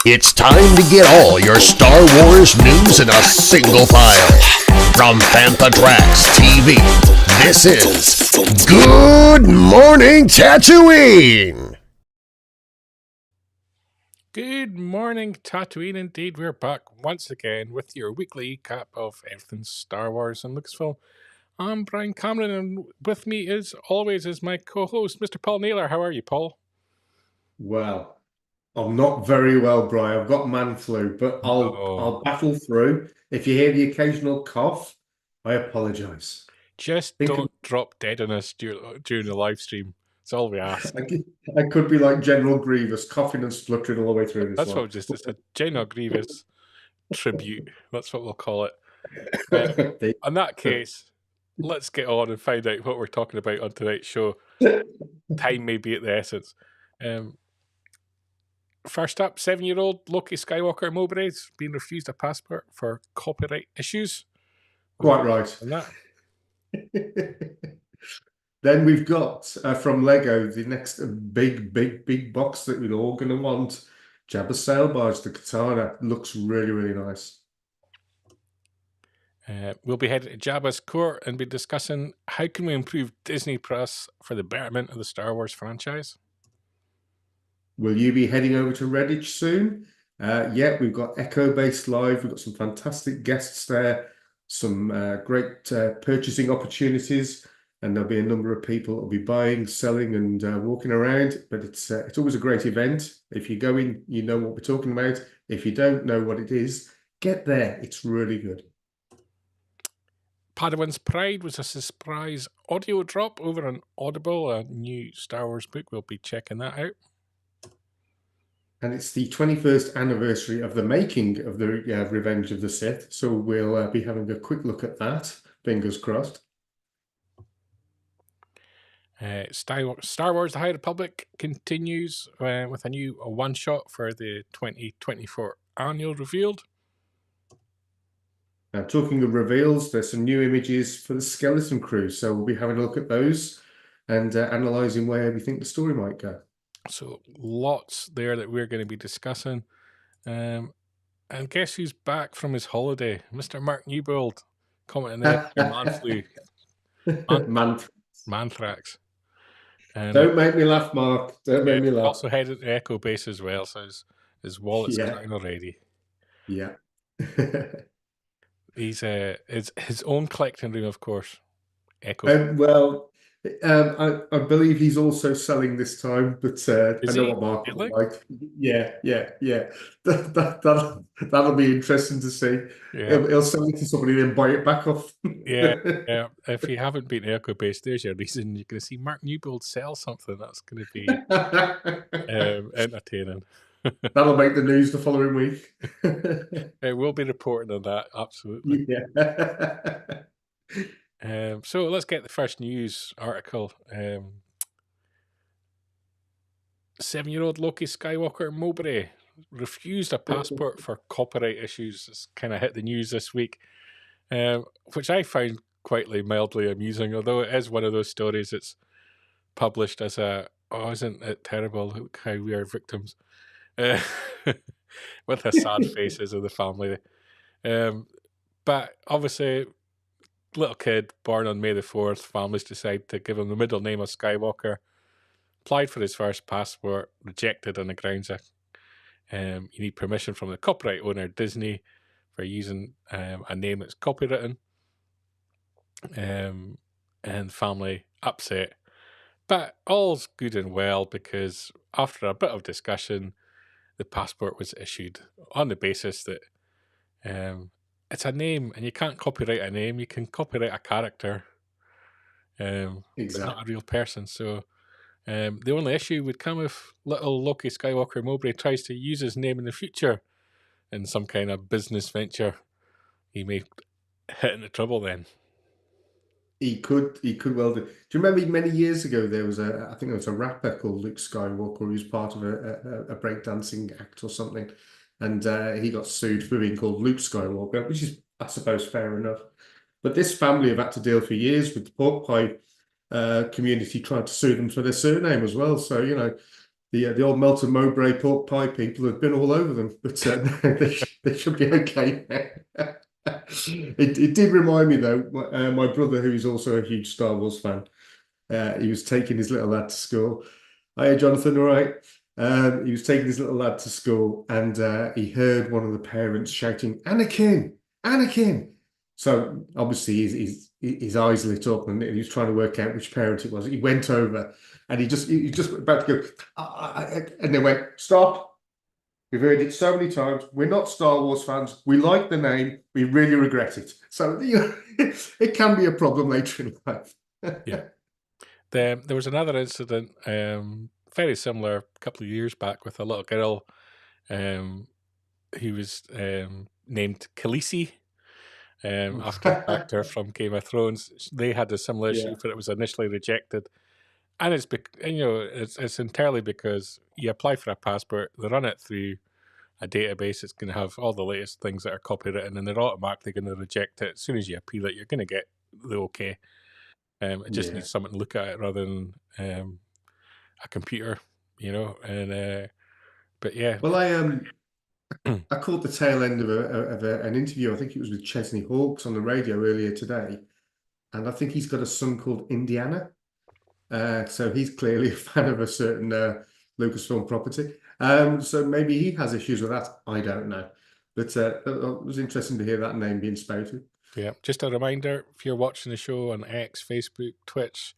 It's time to get all your Star Wars news in a single file. From Fantatrax TV, this is Good Morning Tatooine! Good morning, Tatooine. Indeed, we're back once again with your weekly cap of everything Star Wars and Lucasfilm. I'm Brian Cameron, and with me, as always, is my co-host, Mr. Paul Naylor. How are you, Paul? Well, I'm not very well, Brian. I've got man flu, but I'll battle through. If you hear the occasional cough, I apologise. Just don't drop dead on us during the live stream. That's all we ask. I could be like General Grievous, coughing and spluttering all the way through this. That's what it's a General Grievous tribute. That's what we'll call it. In that case, let's get on and find out what we're talking about on tonight's show. Time may be at the essence. First up, 7-year-old Luke Skywalker Mowbray's been refused a passport for copyright issues. Quite right. And that. Then we've got from Lego the next big box that we're all going to want. Jabba's sail barge, the katana, looks really, really nice. We'll be heading to Jabba's court and be discussing how can we improve Disney Plus for the betterment of the Star Wars franchise. Will you be heading over to Redditch soon? Yeah, we've got Echo Based Live. We've got some fantastic guests there, some great purchasing opportunities, and there'll be a number of people that will be buying, selling, and walking around. But it's always a great event. If you go in, you know what we're talking about. If you don't know what it is, get there. It's really good. Padawan Pride was a surprise audio drop over on Audible, a new Star Wars book. We'll be checking that out. And it's the 21st anniversary of the making of the Revenge of the Sith. So we'll be having a quick look at that. Fingers crossed. Star Wars The High Republic continues with a new one-shot for the 2024 annual revealed. Now, talking of reveals, there's some new images for the Skeleton Crew. So we'll be having a look at those and analysing where we think the story might go. So lots there that we're going to be discussing. And guess who's back from his holiday? Mr. Mark Newbold commenting there. Manthrax. Don't make me laugh, Mark. Don't make me laugh. Also headed to Echo Base as well, so his wallet's crying already. Yeah. He's his own collecting room, of course. Echo. Well, I believe he's also selling this time, but I know what Mark would like. Yeah. That'll be interesting to see. Yeah. He'll sell it to somebody and then buy it back off. Yeah. If you haven't been to Echo Base, there's your reason. You're going to see Mark Newbold sell something. That's going to be entertaining. That'll make the news the following week. We'll be reporting on that, absolutely. Yeah. So let's get the first news article. 7-year-old Luke Skywalker Mowbray refused a passport for copyright issues. It's kind of hit the news this week, which I found quite mildly amusing, although it is one of those stories that's published as a Oh, isn't it terrible how we are victims? Uh, with the sad faces of the family. But obviously, little kid born on May the 4th, families decide to give him the middle name of Skywalker. Applied for his first passport, rejected on the grounds of you need permission from the copyright owner, Disney, for using a name that's copywritten. And family upset. But all's good and well because after a bit of discussion, the passport was issued on the basis that it's a name and you can't copyright a name. You can copyright a character, but not a Exactly. real person. So the only issue would come if little Loki Skywalker Mowbray tries to use his name in the future in some kind of business venture. He may hit into trouble then. He could well do. Do you remember many years ago there was I think there was a rapper called Luke Skywalker who was part of a breakdancing act or something, and he got sued for being called Luke Skywalker, which is, I suppose, fair enough. But this family have had to deal for years with the pork pie community trying to sue them for their surname as well. So the old Melton Mowbray pork pie people have been all over them, but they should be okay. It did remind me though, my brother, who is also a huge Star Wars fan, he was taking his little lad to school. Hiya, Jonathan, all right? He was taking his little lad to school and he heard one of the parents shouting, Anakin, Anakin. So obviously his eyes lit up and he was trying to work out which parent it was. He went over and he just about to go, and they went, stop. We've heard it so many times. We're not Star Wars fans. We like the name. We really regret it. So it can be a problem later in life. Yeah. There was another incident, very similar, a couple of years back with a little girl who was named Khaleesi after a character from Game of Thrones. They had a similar issue, Yeah. but it was initially rejected. And it's entirely because you apply for a passport, they run it through a database. It's going to have all the latest things that are copywritten, and they're automatically going to reject it as soon as you appeal it. You're going to get the okay. It just Yeah. needs someone to look at it rather than a computer, And but yeah, Well, I caught the tail end of an interview. I think it was with Chesney Hawkes on the radio earlier today, and I think he's got a son called Indiana. So he's clearly a fan of a certain Lucasfilm property. So maybe he has issues with that. I don't know. But it was interesting to hear that name being spouted. yeah. Just a reminder: if you're watching the show on X, Facebook, Twitch,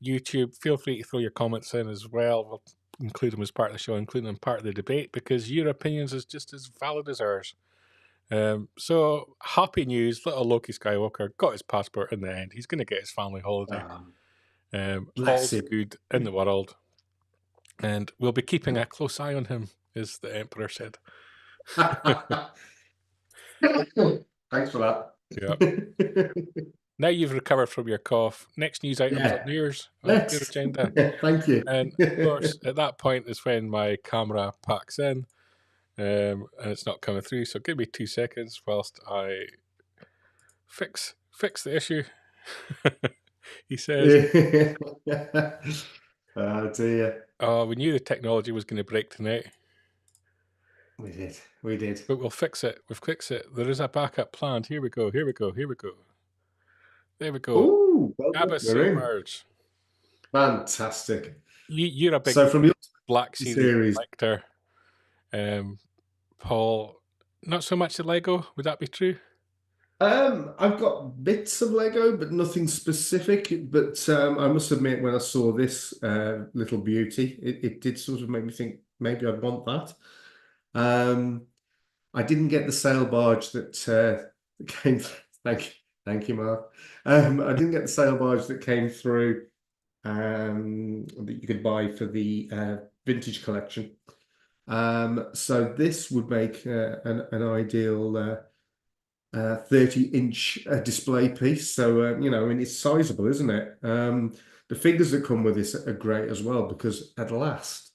YouTube, feel free to throw your comments in as well. We'll include them as part of the show, include them part of the debate, because your opinions is just as valid as ours. So happy news! Little Loki Skywalker got his passport in the end. He's going to get his family holiday. Bless All's him. good in the world, and we'll be keeping a close eye on him, as the Emperor said. Thanks for that. Yeah. Now you've recovered from your cough. Next news items Yeah. on yours on your Let's. agenda. Thank you. And of course, at that point is when my camera packs in, and it's not coming through. So give me 2 seconds whilst I fix the issue. He says, Oh dear. "Oh, we knew the technology was going to break tonight, We did. We did. but we'll fix it. We've fixed it. There is a backup planned. Here we go. Here we go. Here we go. There we go. Oh, well done. Jabba We're in. Barge. Fantastic. You're a big So from the Black Series series, collector. Paul, not so much the Lego. Would that be true? I've got bits of Lego, but nothing specific. But I must admit, when I saw this little beauty, it did sort of make me think maybe I'd want that. I didn't get the sail barge that came. Thank you, Mark. I didn't get the sail barge that came through that you could buy for the vintage collection. So this would make an ideal 30-inch display piece. So, I mean, it's sizable, isn't it? The figures that come with this are great as well, because at last,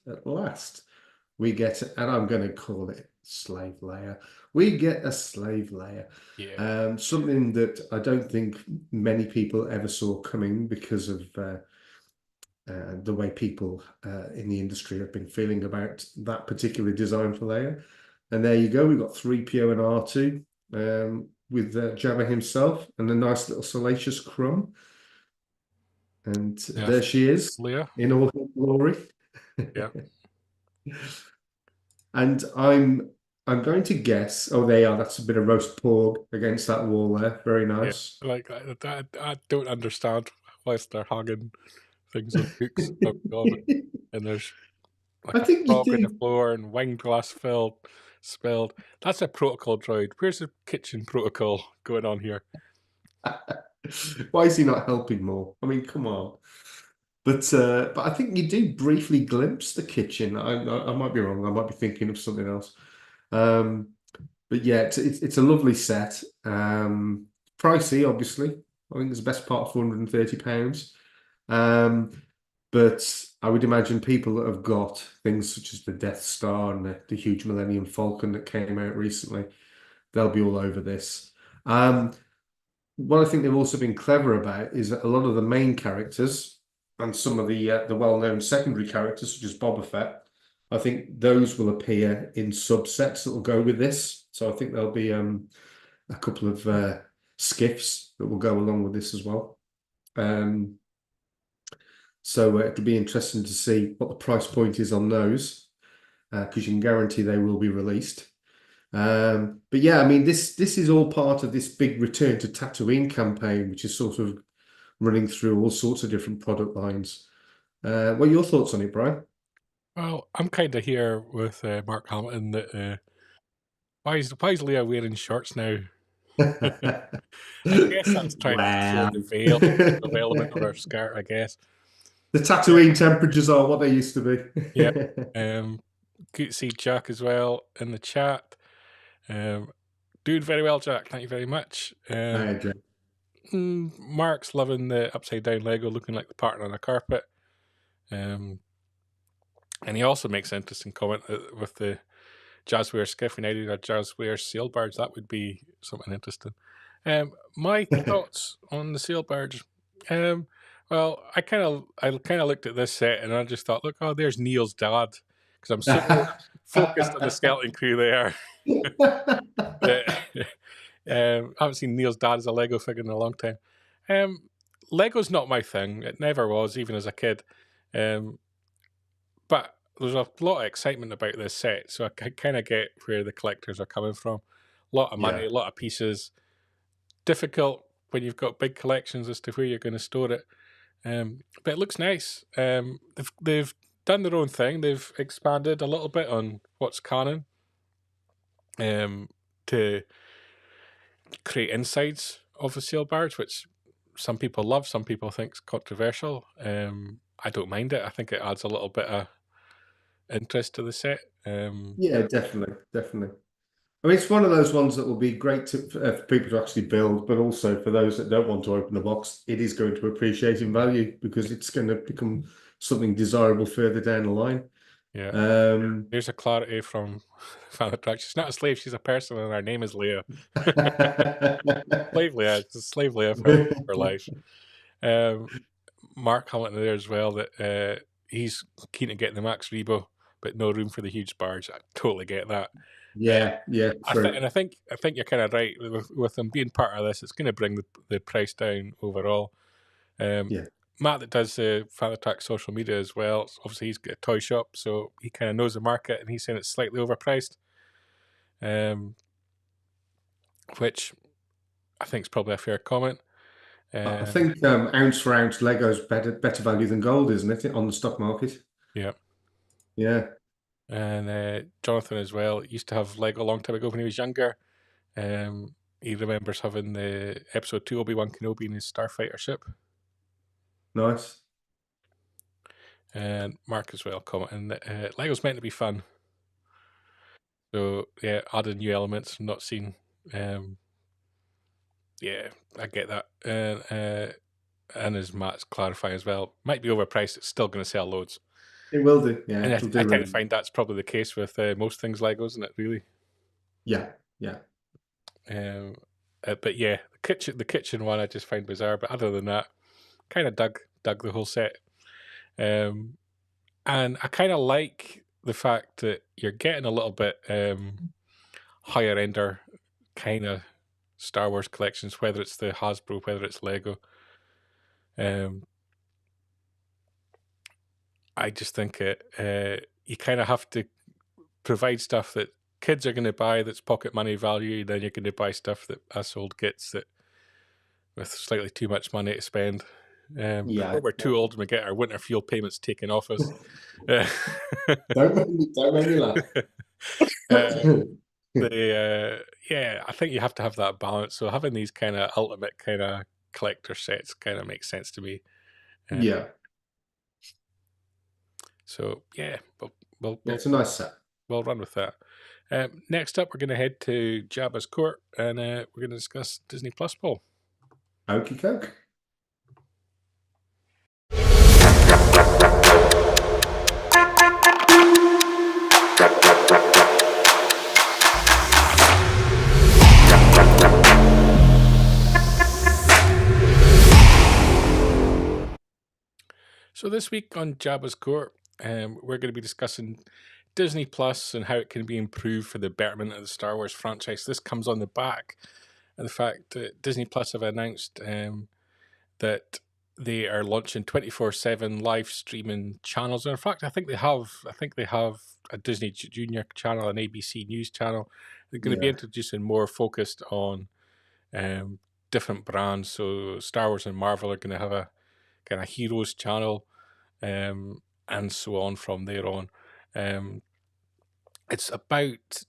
we get, and I'm going to call it Slave Leia. We get a Slave Leia. Yeah. Something that I don't think many people ever saw coming because of the way people in the industry have been feeling about that particular design for Leia. And there you go. We've got 3PO and R2 with Jabba himself and a nice little salacious crumb. And there she is Leia. in all her glory. Yeah. And I'm going to guess. Oh, they are. That's a bit of roast pork against that wall there. Very nice. Yeah. Like I don't understand why they're hanging things on hooks. Oh God! And there's I like a think you frog on the do. floor and wine glass spilled. That's a protocol droid. Where's the kitchen protocol going on here? Why is he not helping more? I mean, come on. But I think you do briefly glimpse the kitchen. I might be wrong. I might be thinking of something else. But yeah, it's a lovely set. Pricey, obviously. I think it's the best part of £430. But I would imagine people that have got things such as the Death Star and the huge Millennium Falcon that came out recently, they'll be all over this. What I think they've also been clever about is that a lot of the main characters and some of the well-known secondary characters, such as Boba Fett, I think those will appear in subsets that will go with this. So I think there'll be a couple of skiffs that will go along with this as well. So it'll be interesting to see what the price point is on those, because you can guarantee they will be released. But yeah, I mean, this is all part of this big Return to Tatooine campaign, which is sort of running through all sorts of different product lines. What are your thoughts on it, Brian? Well, I'm kind of here with Mark Hamilton that why is Leia wearing shorts now? I guess that's trying to show Wow. the veil element of her skirt, I guess. The Tatooine temperatures are what they used to be. Yeah. Good to see Jack as well in the chat. Doing very well, Jack. Thank you very much. I agree. Mark's loving the upside down Lego, looking like the pattern on a carpet. And he also makes an interesting comment with the Jazzware skiff. We now do a Jazzware sail barge. That would be something interesting. My thoughts on the sail barge. Well, I kind of looked at this set and I just thought, look, oh, there's Neil's dad, because I'm so focused on the skeleton crew there. I haven't seen Neil's dad as a Lego figure in a long time. Lego's not my thing. It never was, even as a kid. But there's a lot of excitement about this set, so I kind of get where the collectors are coming from. A lot of money, Yeah. a lot of pieces. Difficult when you've got big collections as to where you're going to store it. But it looks nice. They've done their own thing. They've expanded a little bit on what's canon to create insides of a sail barge, which some people love, some people think is controversial. I don't mind it. I think it adds a little bit of interest to the set. Yeah, definitely. I mean, it's one of those ones that will be great for people to actually build, but also for those that don't want to open the box, it is going to appreciate in value because it's going to become something desirable further down the line. Yeah. There's a clarity from Fan Attraction. She's not a slave, she's a person, and her name is Leia. Slave Leia. It's a slave Leia for life. Mark Hamilton there as well, that he's keen to get the Max Rebo, but no room for the huge barge. I totally get that. Yeah. I think you're kind of right with them being part of this. It's going to bring the price down overall. Matt, that does Father Track social media as well. Obviously, he's got a toy shop, so he kind of knows the market, and he's saying it's slightly overpriced, which I think is probably a fair comment. I think ounce for ounce Lego's better value than gold, isn't it, on the stock market? Yeah. And Jonathan as well used to have Lego a long time ago when he was younger. He remembers having the episode 2 Obi-Wan Kenobi in his starfighter ship. Nice. And Mark as well commenting that Lego's meant to be fun. So yeah, adding new elements, not seen. Yeah, I get that. And as Matt's clarifying as well, might be overpriced. It's still going to sell loads. It will do. Yeah, and I kind of find that's probably the case with most things Lego, isn't it? Really. Yeah. But yeah, the kitchen one I just find bizarre. But other than that, kind of dug the whole set. And I kind of like the fact that you're getting a little bit higher ender kind of Star Wars collections, whether it's the Hasbro, whether it's Lego. I just think you kind of have to provide stuff that kids are going to buy that's pocket money value, then you're going to buy stuff that us old gets that with slightly too much money to spend. Before we're too old and we get our winter fuel payments taken off us. Don't make me laugh. Yeah, I think you have to have that balance. So having these kind of ultimate kind of collector sets kind of makes sense to me. Yeah. So yeah, It's a nice set. We'll run with that. Next up, we're going to head to Jabba's court, and we're going to discuss Disney Plus, Paul. Okie doke. So this week on Jabba's court, we're going to be discussing Disney Plus and how it can be improved for the betterment of the Star Wars franchise. This comes on the back of the fact that Disney Plus have announced that they are launching 24/7 live streaming channels. And in fact, I think they have a Disney Junior channel, an ABC News channel. They're going to be introducing more focused on different brands. So Star Wars and Marvel are going to have a kind of heroes channel, and so on from there on. It's about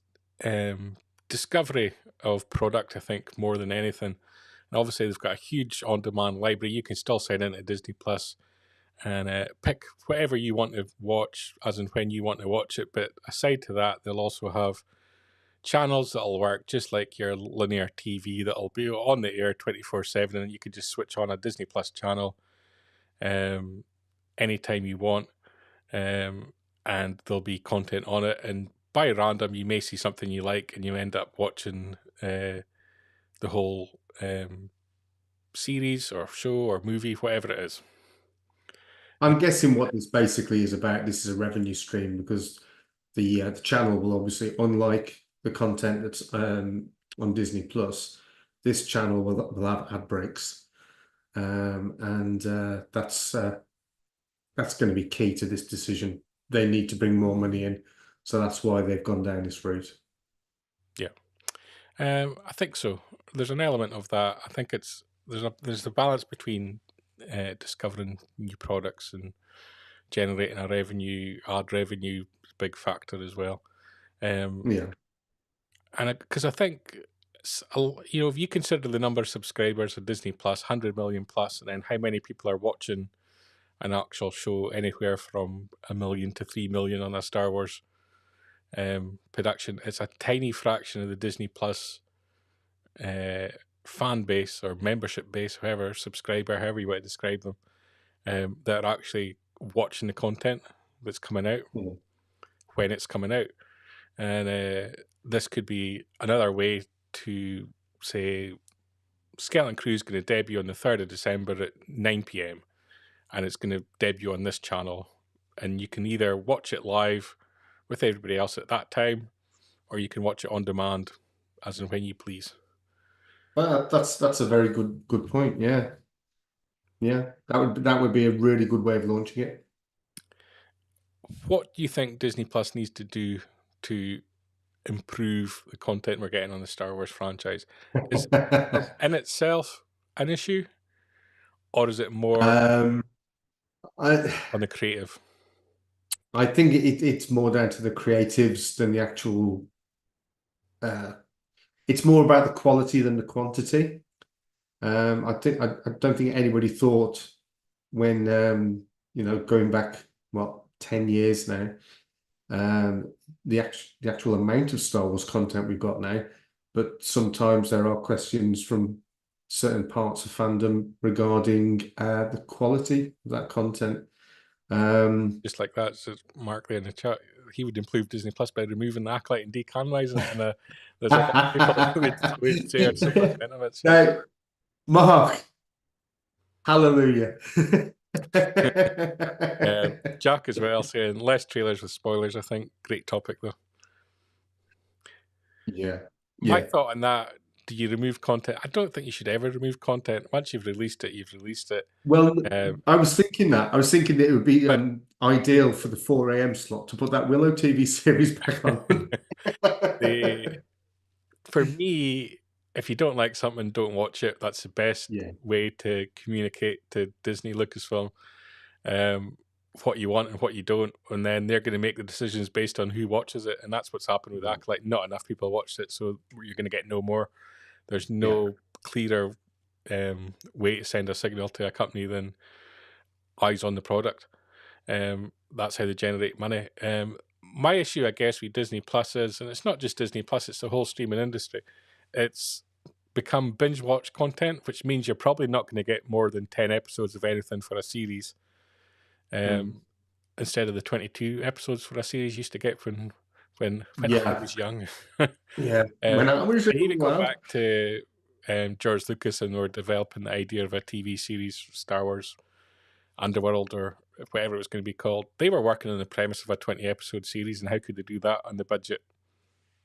discovery of product, I think, more than anything. And obviously, they've got a huge on-demand library. You can still sign into Disney Plus and pick whatever you want to watch, as and when you want to watch it. But aside to that, they'll also have channels that'll work just like your linear TV that'll be on the air 24/7, and you can just switch on a Disney Plus channel anytime you want, and there'll be content on it. And by random, you may see something you like, and you end up watching the whole series or show or movie, whatever it is. I'm guessing what this basically is about. This is a revenue stream because the channel will obviously, unlike the content that's on Disney Plus, this channel will have ad breaks, and that's going to be key to this decision. They need to bring more money in, so that's why they've gone down this route. Yeah, I think so. There's an element of that. I think there's the balance between discovering new products and generating a revenue. Ad revenue is a big factor as well. Yeah. And because I think, if you consider the number of subscribers of Disney Plus, 100 million plus, and then how many people are watching an actual show, anywhere from 1 million to 3 million on a Star Wars production, it's a tiny fraction of the Disney Plus fan base or membership base, however you want to describe them, that are actually watching the content that's coming out when it's coming out. And this could be another way to say Skeleton Crew is going to debut on the 3rd of December at 9 p.m. and it's going to debut on this channel, and you can either watch it live with everybody else at that time, or you can watch it on demand as and when you please. That's a very good point. Yeah, that would be a really good way of launching it. What do you think Disney Plus needs to do to improve the content we're getting on the Star Wars franchise? Is it in itself an issue, or is it more on the creative? I think it's more down to the creatives than the actual. It's more about the quality than the quantity. I don't think anybody thought when going back 10 years now, the actual amount of Star Wars content we've got now, but sometimes there are questions from certain parts of fandom regarding the quality of that content. Just like that, so Mark there in the chat, he would improve Disney Plus by removing the acolyte and decanonizing it, and there's a lot of people that would say similar sentiments. Now, Mark, hallelujah. Jack as well saying less trailers with spoilers. I think great topic though. Yeah. My Yeah. thought on that: do you remove content? I don't think you should ever remove content. Once you've released it, you've released it. Well, I was thinking that. I was thinking that it would be But ideal for the 4 a.m. slot to put that Willow TV series back on. for me, if you don't like something, don't watch it. That's the best Yeah. way to communicate to Disney, Lucasfilm, what you want and what you don't, and then they're going to make the decisions based on who watches it, and that's what's happened with Acolyte. Not enough people watched it, so you're going to get no more. There's no clearer way to send a signal to a company than eyes on the product. That's how they generate money. My issue, I guess, with Disney Plus is, and it's not just Disney Plus, it's the whole streaming industry. It's become binge watch content, which means you're probably not going to get more than 10 episodes of anything for a series. Instead of the 22 episodes for a series you used to get when I was young. Yeah. When I was even go back to George Lucas and they were developing the idea of a TV series, Star Wars Underworld or whatever it was going to be called. They were working on the premise of a 20-episode series, and how could they do that on the budget?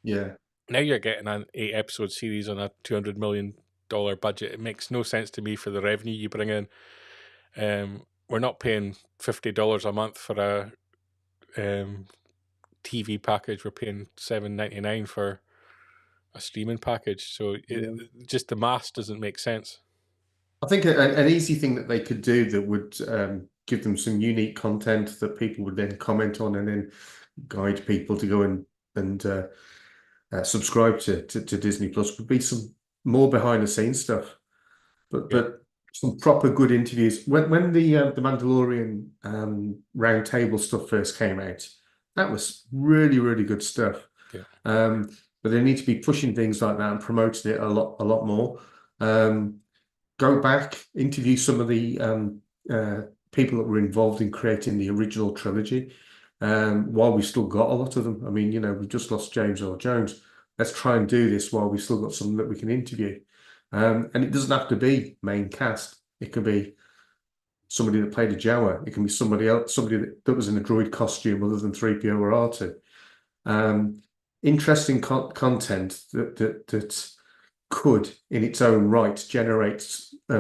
Yeah. Now you're getting an 8-episode series on a $200 million budget. It makes no sense to me for the revenue you bring in. We're not paying $50 a month for a TV package. We're paying $7.99 for a streaming package. So just the math doesn't make sense. I think an easy thing that they could do that would give them some unique content that people would then comment on and then guide people to go and subscribe to Disney Plus would be some more behind the scenes stuff, but some proper good interviews. When the Mandalorian round table stuff first came out, that was really, really good stuff. Yeah. But they need to be pushing things like that and promoting it a lot more. Go back, interview some of the people that were involved in creating the original trilogy. While we've still got a lot of them. I mean, we've just lost James Earl Jones. Let's try and do this while we've still got some that we can interview. And it doesn't have to be main cast. It can be somebody that played a Jawa. It can be somebody else, somebody that was in a droid costume other than 3PO or R2. Interesting content that could, in its own right, generate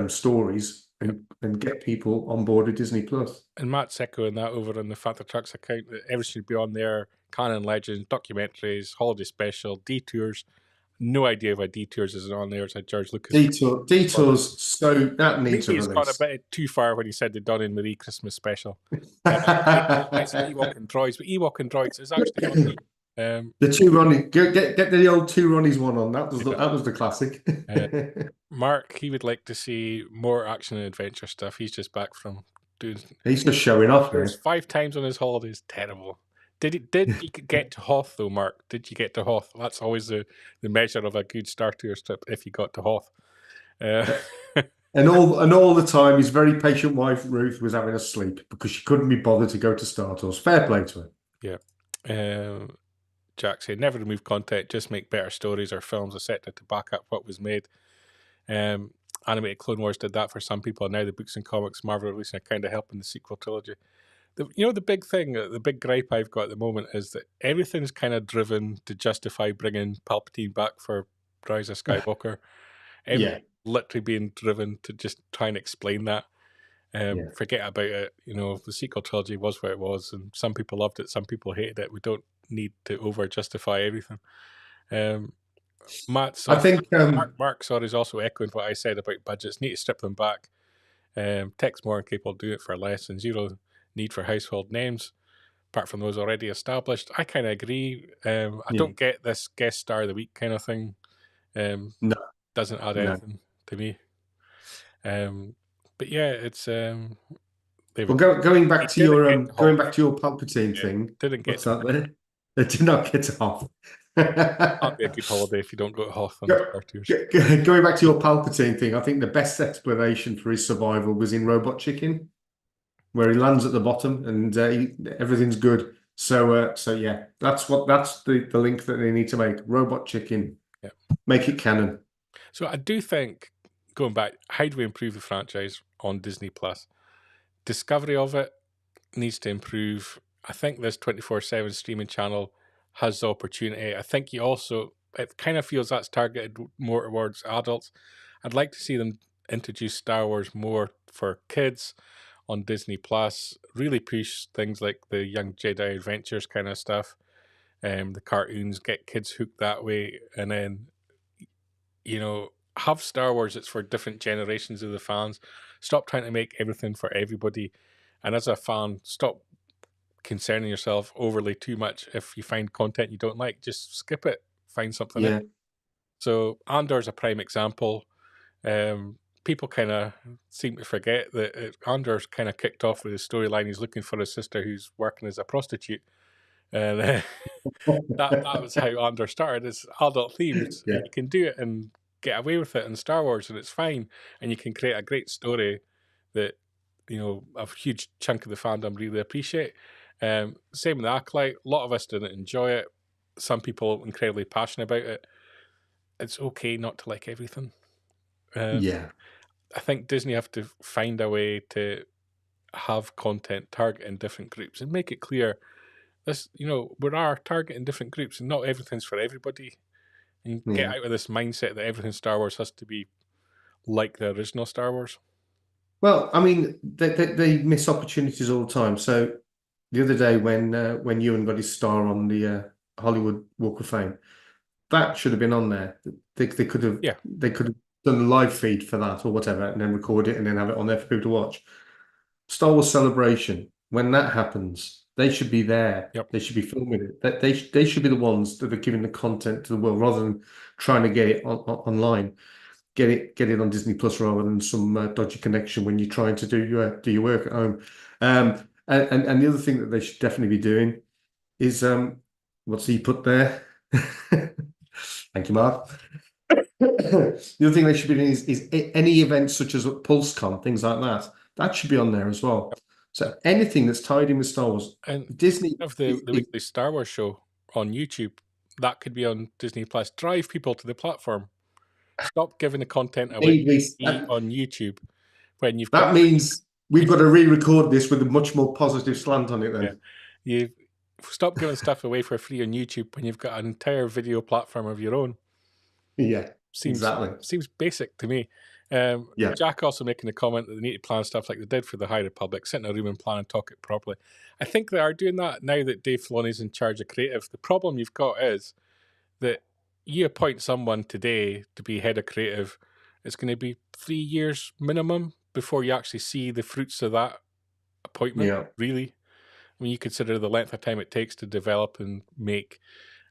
stories and get people on board with Disney Plus. And Matt's echoing that over on the Fanta Trucks account, that everything should be on there. Canon Legends, documentaries, holiday special, detours. No idea why detours isn't on there. It's like George Lucas. Detours, so that needs a release. He's gone a bit too far when he said the Don and Marie Christmas special. It's Ewok and Droids, but Ewok and Droids is actually on the two Ronnie, get the old two Ronnies one on. That was the classic. Mark, he would like to see more action and adventure stuff. He's just back from doing. He's just showing off. There's 5 times on his holidays. Terrible. Did you get to Hoth though, Mark? Did you get to Hoth? That's always the measure of a good Star Tours trip. If you got to Hoth. And all the time, his very patient wife Ruth was having a sleep because she couldn't be bothered to go to Star Tours. Fair play to her. Yeah. Jack said, never remove content, just make better stories or films, etc. to back up what was made. Animated Clone Wars did that for some people, and now the books and comics Marvel releasing are kind of helping the sequel trilogy. The big thing, the big gripe I've got at the moment is that everything's kind of driven to justify bringing Palpatine back for Rise of Skywalker. Literally being driven to just try and explain that. Forget about it. The sequel trilogy was what it was, and some people loved it, some people hated it. We don't need to over justify everything. Matt, I think Mark is also echoing what I said about budgets. Need to strip them back. Text more and capable do it for less, and zero need for household names, apart from those already established. I kind of agree. I don't get this guest star of the week kind of thing. No, doesn't add anything to me. But yeah, it's. Going back to your Palpatine thing. Didn't get that there. They did not get off. Can't be a good holiday if you don't go to Hoth on Star Tours. Going back to your Palpatine thing, I think the best explanation for his survival was in Robot Chicken, where he lands at the bottom and everything's good. So yeah, that's the link that they need to make. Robot Chicken, make it canon. So I do think, going back, how do we improve the franchise on Disney Plus? discovery of it needs to improve. I think this 24/7 streaming channel has the opportunity. I think it kind of feels that's targeted more towards adults. I'd like to see them introduce Star Wars more for kids on Disney Plus, really push things like the Young Jedi Adventures kind of stuff, the cartoons, get kids hooked that way, and then, have Star Wars that's for different generations of the fans. Stop trying to make everything for everybody. And as a fan, stop concerning yourself overly too much. If you find content you don't like, just skip it, find something else. So Andor's a prime example. People kind of seem to forget that Andor's kind of kicked off with his storyline. He's looking for his sister who's working as a prostitute. And that was how Andor started. It's adult themes. Yeah. And you can do it and get away with it in Star Wars, and it's fine. And you can create a great story that, a huge chunk of the fandom really appreciate. Same with Acolyte. A lot of us didn't enjoy it. Some people incredibly passionate about it. It's okay not to like everything. I think Disney have to find a way to have content targeting different groups and make it clear this, we are targeting different groups and not everything's for everybody. And get out of this mindset that everything Star Wars has to be like the original Star Wars. Well, I mean, they miss opportunities all the time. So the other day when Ewan got his star on the Hollywood Walk of Fame, that should have been on there. They could have done a live feed for that or whatever, and then record it and then have it on there for people to watch. Star Wars Celebration, when that happens, they should be there. Yep. They should be filming it. They should be the ones that are giving the content to the world rather than trying to get it online. Get it on Disney Plus rather than some dodgy connection when you're trying to do your work at home. And the other thing that they should definitely be doing is what's he put there? Thank you, Mark. The other thing they should be doing is any events such as PulseCon, things like that. That should be on there as well. So anything that's tied in with Star Wars, and Disney of the weekly Star Wars show on YouTube, that could be on Disney Plus. Drive people to the platform. Stop giving the content away on YouTube when you've that means we've got to re-record this with a much more positive slant on it then. Yeah. You stop giving stuff away for free on YouTube when you've got an entire video platform of your own. Yeah, exactly. Seems basic to me. Jack also making a comment that they need to plan stuff like they did for the High Republic, sit in a room and plan and talk it properly. I think they are doing that now that Dave Filoni's in charge of creative. The problem you've got is that you appoint someone today to be head of creative, it's going to be 3 years minimum before you actually see the fruits of that appointment, really. When you consider the length of time it takes to develop and make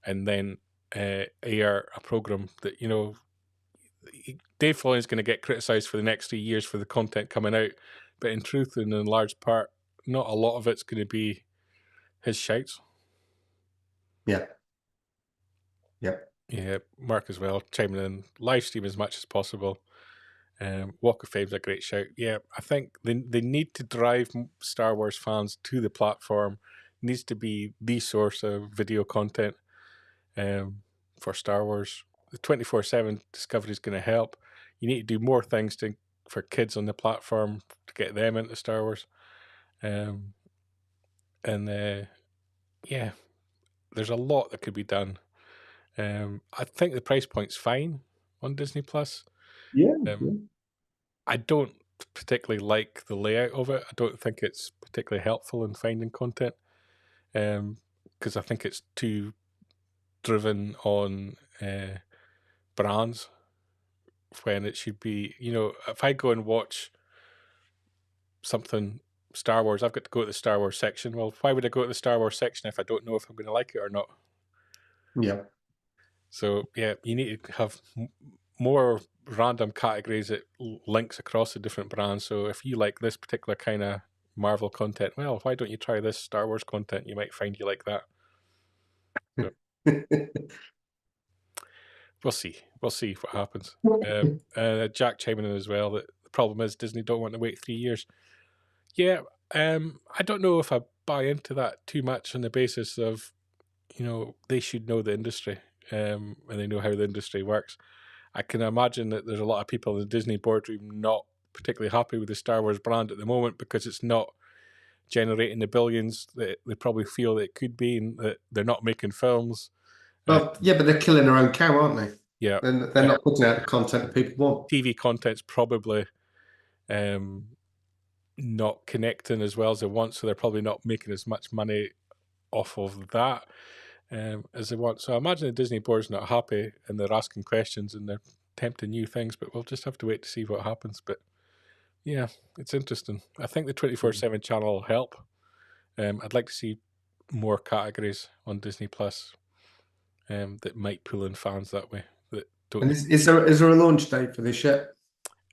and then air a program that, Dave Filoni is going to get criticised for the next 3 years for the content coming out, but in truth and in large part, not a lot of it's going to be his shouts. Yeah, Mark as well, chiming in, live stream as much as possible. Walk of Fame's a great shout. Yeah, I think they need to drive Star Wars fans to the platform. It needs to be the source of video content for Star Wars. The 24/7 discovery is going to help. You need to do more things for kids on the platform to get them into Star Wars. There's a lot that could be done. I think the price point's fine on Disney Plus. I don't particularly like the layout of it. I don't think it's particularly helpful in finding content because I think it's too driven on brands when it should be, if I go and watch something Star Wars, I've got to go to the Star Wars section. Well, why would I go to the Star Wars section if I don't know if I'm going to like it or not? So, you need to have more random categories that links across the different brands. So if you like this particular kind of Marvel content, well, why don't you try this Star Wars content? You might find you like that. So, we'll see what happens. Jack chiming in as well that the problem is Disney don't want to wait 3 years. I don't know if I buy into that too much on the basis of, they should know the industry and they know how the industry works. I can imagine that there's a lot of people in the Disney boardroom not particularly happy with the Star Wars brand at the moment because it's not generating the billions that they probably feel that it could be, and that they're not making films. Well, yeah, but they're killing their own cow, aren't they? Yeah. They're not putting out the content that people want. TV content's probably not connecting as well as they want, so they're probably not making as much money off of that as they want. So I imagine the Disney board's not happy, and they're asking questions and they're attempting new things, but we'll just have to wait to see what happens. But yeah, it's interesting. I think the 24/7 channel will help. I'd like to see more categories on Disney Plus that might pull in fans that way. That don't. And is there a launch date for this yet?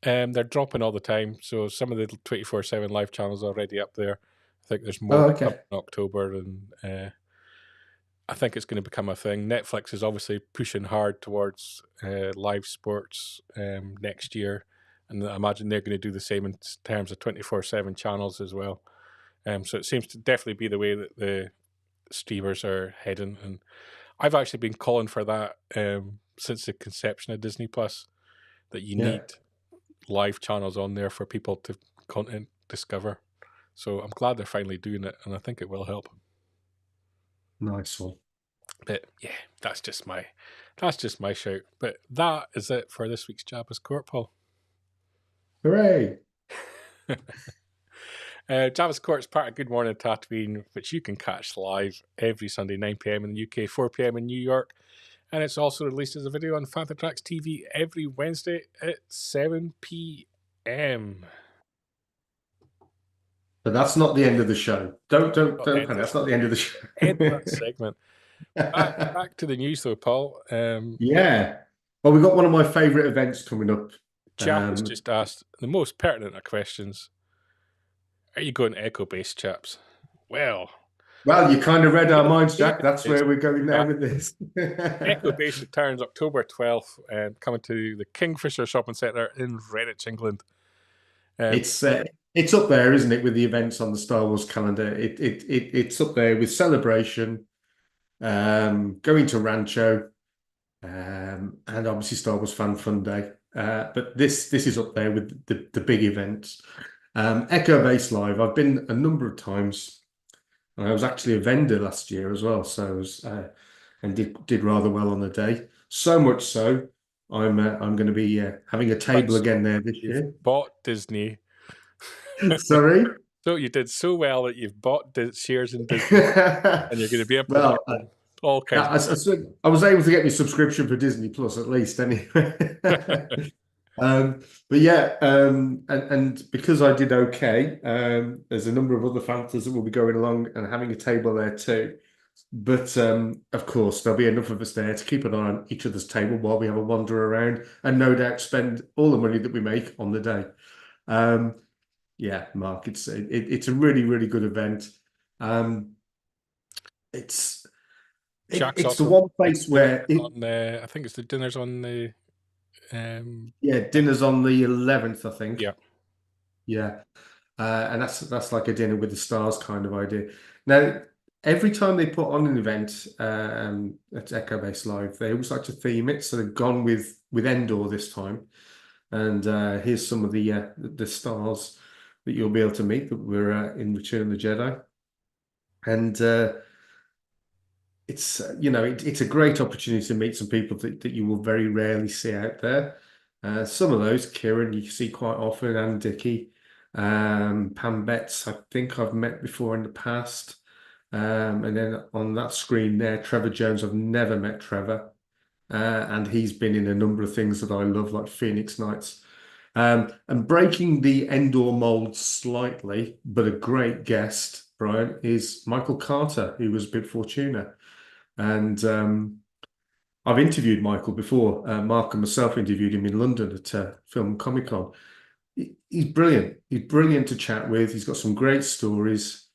They're dropping all the time, so some of the 24/7 live channels are already up there. I think there's more okay. up in October, and I think it's going to become a thing. Netflix is obviously pushing hard towards live sports next year, and I imagine they're going to do the same in terms of 24/7 channels as well. So it seems to definitely be the way that the streamers are heading, and I've actually been calling for that since the conception of Disney Plus, that you need live channels on there for people to content discover. So I'm glad they're finally doing it, and I think it will help. Nice one. But yeah, that's just my shout. But that is it for this week's Jabba's Court, Paul. Hooray! Jabba's Court is part of Good Morning Tatooine, which you can catch live every Sunday 9 p.m. in the UK, 4 p.m. in New York. And it's also released as a video on Phantom Tracks TV every Wednesday at 7 p.m. But that's not the end of the show. Don't panic. That's not the end of the show. End of that segment. Back to the news, though, Paul. Yeah. Well, we've got one of my favourite events coming up. Jack has just asked the most pertinent of questions. Are you going echo-based, chaps? Well, you kind of read our minds, Jack. That's where we're going now with this. Echo-based returns October 12th, coming to the Kingfisher Shopping Centre in Greenwich, England. It's up there, isn't it, with the events on the Star Wars calendar? It's up there with Celebration, going to Rancho, and obviously Star Wars Fan Fun Day. But this is up there with the big events. Echo Base Live. I've been a number of times. I was actually a vendor last year as well, so I was, and did rather well on the day. So much so, I'm going to be having a table again there this year. Bought Disney. Sorry. So you did so well that you've bought shares in Disney, and you're going to be able to all kinds. I was able to get my subscription for Disney Plus at least, anyway. But yeah, and because I did okay, there's a number of other factors that will be going along and having a table there too. But of course, there'll be enough of us there to keep an eye on each other's table while we have a wander around, and no doubt spend all the money that we make on the day. Yeah, Mark, it's a really, really good event. It's the one place where I think it's the dinner's on the. Dinner's on the 11th, I think. Yeah. And that's like a dinner with the stars kind of idea. Now, every time they put on an event at Echo Base Live, they always like to theme it. So they've gone with Endor this time, and here's some of the stars that you'll be able to meet that were in Return of the Jedi, and it's it's a great opportunity to meet some people that you will very rarely see out there. Some of those, Kieran, you see quite often, and Dickie, Pam Betts, I think I've met before in the past. And then on that screen there, Trevor Jones, I've never met Trevor. And he's been in a number of things that I love, like Phoenix Nights. And breaking the Endor mold slightly, but a great guest, Brian, is Michael Carter, who was Bib Fortuna. And I've interviewed Michael before. Mark and myself interviewed him in London at Film Comic Con. He's brilliant. He's brilliant to chat with. He's got some great stories.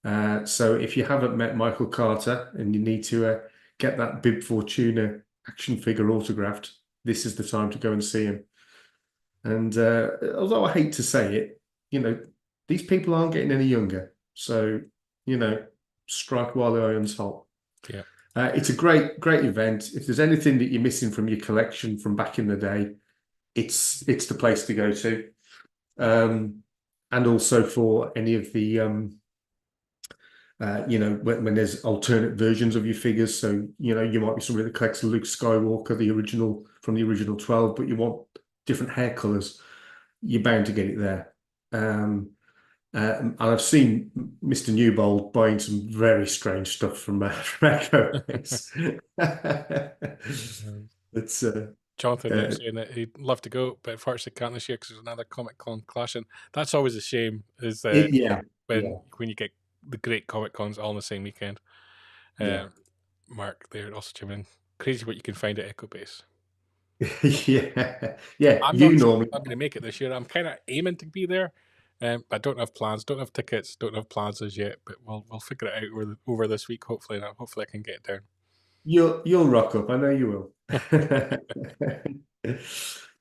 So if you haven't met Michael Carter and you need to get that Bib Fortuna action figure autographed, this is the time to go and see him. And although I hate to say it, these people aren't getting any younger. So, strike while the iron's hot. Yeah. It's a great event. If there's anything that you're missing from your collection from back in the day, it's the place to go to. And also for any of the when there's alternate versions of your figures. So, you might be somebody that collects Luke Skywalker, the original from the original 12, but you want different hair colors. You're bound to get it there. And I've seen Mr. Newbold buying some very strange stuff from Echo Base. It's Jonathan was saying that he'd love to go, but unfortunately can't this year because there's another Comic Con clashing. That's always a shame. Is when you get the great Comic Cons all on the same weekend. Mark there also chiming in. Crazy what you can find at Echo Base. Yeah. I'm not sure I'm going to make it this year. I'm kind of aiming to be there, but I don't have plans. Don't have tickets. Don't have plans as yet. But we'll figure it out over this week. Hopefully, I can get down. You'll rock up. I know you will.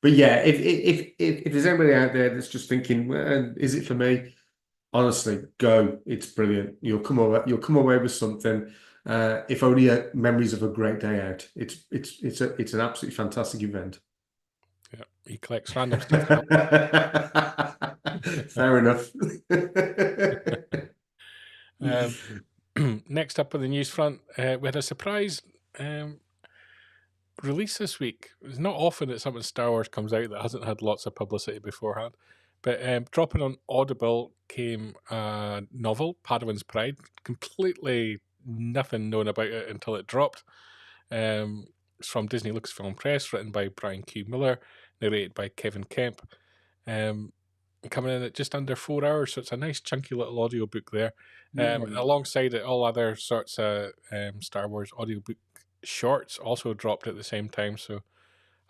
But yeah, if there's anybody out there that's just thinking, well, is it for me? Honestly, go. It's brilliant. You'll come away with something. If only memories of a great day out. It's an absolutely fantastic event. Yeah, he collects random stuff. Fair enough. Next up on the news front, we had a surprise release this week. It's not often that something Star Wars comes out that hasn't had lots of publicity beforehand. But dropping on Audible came a novel, Padawan's Pride. Completely nothing known about it until it dropped. It's from Disney Lucasfilm Press, written by Brian Q. Miller, narrated by Kevin Kemp. Coming in at just under 4 hours, so it's a nice chunky little audiobook there. Alongside it, all other sorts of Star Wars audiobook shorts also dropped at the same time. So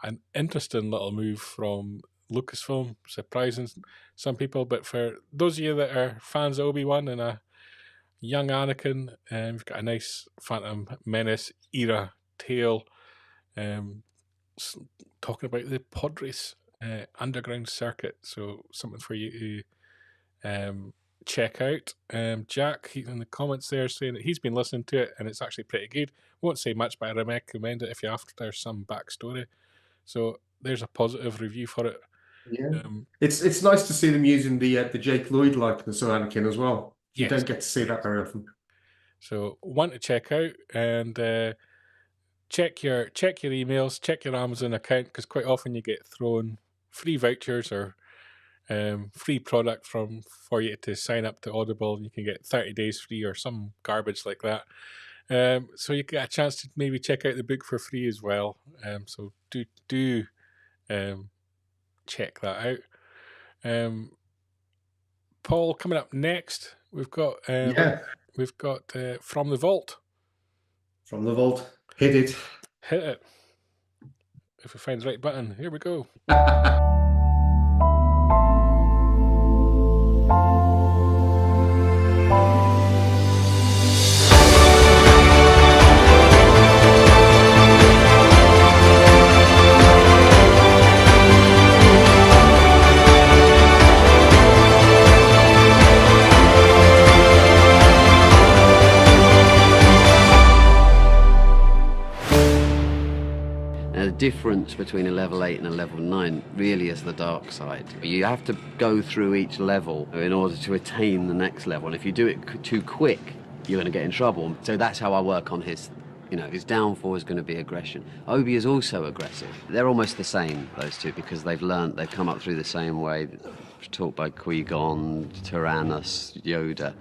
an interesting little move from Lucasfilm, surprising some people. But for those of you that are fans of Obi-Wan and a young Anakin, we've got a nice Phantom Menace era tale talking about the pod race underground circuit. So something for you to check out. Jack, he's in the comments there saying that he's been listening to it and it's actually pretty good. Won't say much, but I recommend it if you're after some backstory. So there's a positive review for it. Yeah, it's nice to see them using the Jake Lloyd likeness of Anakin as well. You don't get to see that very often. So one to check out and check your emails, check your Amazon account, because quite often you get thrown free vouchers or free product for you to sign up to Audible. You can get 30 days free or some garbage like that. So you get a chance to maybe check out the book for free as well. So do check that out. Paul, coming up next, we've got From the Vault. From the Vault. Hit it. Hit it. If we find the right button, here we go. The difference between a level 8 and a level 9 really is the dark side. You have to go through each level in order to attain the next level, and if you do it too quick, you're going to get in trouble. So that's how I work on his downfall is going to be aggression. Obi is also aggressive. They're almost the same, those two, because they've come up through the same way, taught by Qui-Gon, Tyrannus, Yoda.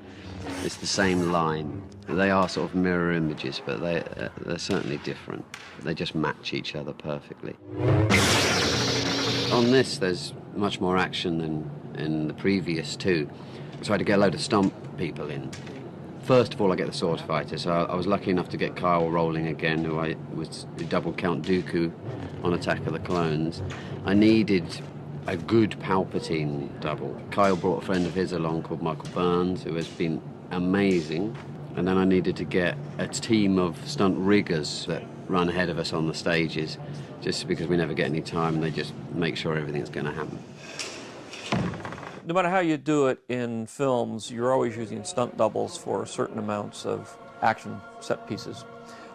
It's the same line. They are sort of mirror images, but they're certainly different. They just match each other perfectly. On this, there's much more action than in the previous two. So I had to get a load of stunt people in. First of all, I get the sword fighter, so I was lucky enough to get Kyle Rolling again, who double Count Dooku on Attack of the Clones. I needed a good Palpatine double. Kyle brought a friend of his along called Michael Burns, who has been amazing. And then I needed to get a team of stunt riggers that run ahead of us on the stages, just because we never get any time and they just make sure everything's going to happen. No matter how you do it in films, you're always using stunt doubles for certain amounts of action set pieces.